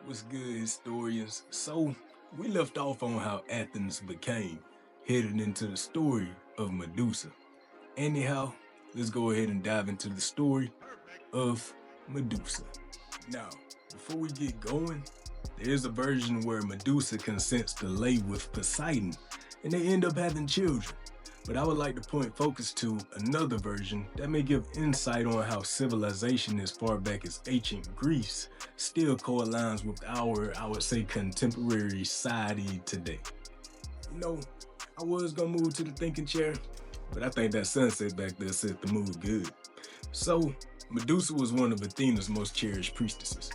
What's good, historians? So, we left off on how Athens became, headed into the story of Medusa. Anyhow, let's go ahead and dive into the story of Medusa. Now, before we get going, there's a version where Medusa consents to lay with Poseidon, and they end up having children. But I would like to point focus to another version that may give insight on how civilization as far back as ancient Greece still co-aligns with our, I would say, contemporary society today. You know, I was gonna move to the thinking chair, but I think that sunset back there set the mood good. So, Medusa was one of Athena's most cherished priestesses,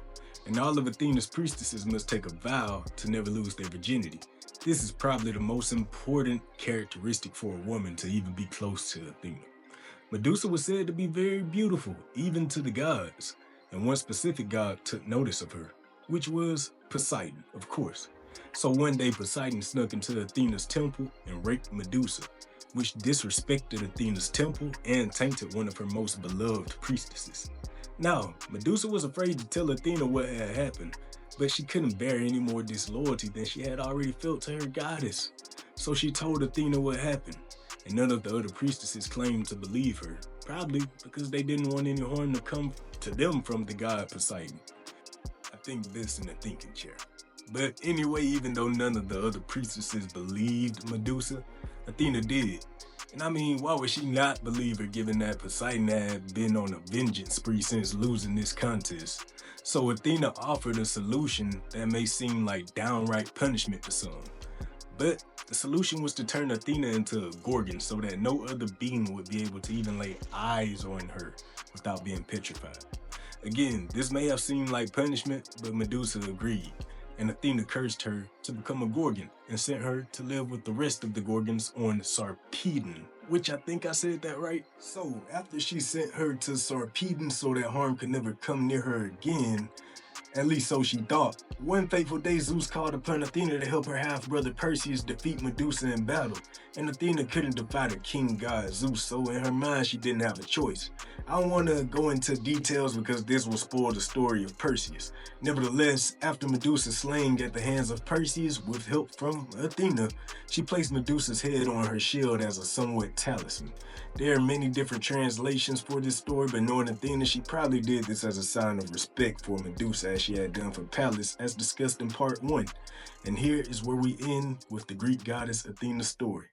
and all of Athena's priestesses must take a vow to never lose their virginity. This is probably the most important characteristic for a woman to even be close to Athena. Medusa was said to be very beautiful, even to the gods, and one specific god took notice of her, which was Poseidon, of course. So one day Poseidon snuck into Athena's temple and raped Medusa, which disrespected Athena's temple and tainted one of her most beloved priestesses. Now, Medusa was afraid to tell Athena what had happened, but she couldn't bear any more disloyalty than she had already felt to her goddess. So she told Athena what happened, and none of the other priestesses claimed to believe her, probably because they didn't want any harm to come to them from the god Poseidon. I think this in the thinking chair. But anyway, even though none of the other priestesses believed Medusa, Athena did. And I mean, why would she not believe her given that Poseidon had been on a vengeance spree since losing this contest? So Athena offered a solution that may seem like downright punishment to some. But the solution was to turn Athena into a gorgon so that no other being would be able to even lay eyes on her without being petrified. Again, this may have seemed like punishment, but Medusa agreed, and Athena cursed her to become a gorgon and sent her to live with the rest of the gorgons on Sarpedon, which I think I said that right. So after she sent her to Sarpedon so that harm could never come near her again, at least so she thought, one fateful day Zeus called upon Athena to help her half-brother Perseus defeat Medusa in battle, and Athena couldn't defy the king god Zeus, so in her mind she didn't have a choice. I don't want to go into details because this will spoil the story of Perseus. Nevertheless, after Medusa's slaying at the hands of Perseus with help from Athena, she placed Medusa's head on her shield as a somewhat talisman. There are many different translations for this story, but knowing Athena, she probably did this as a sign of respect for Medusa as she had done for Pallas, as discussed in part 1. And here is where we end with the Greek goddess Athena's story.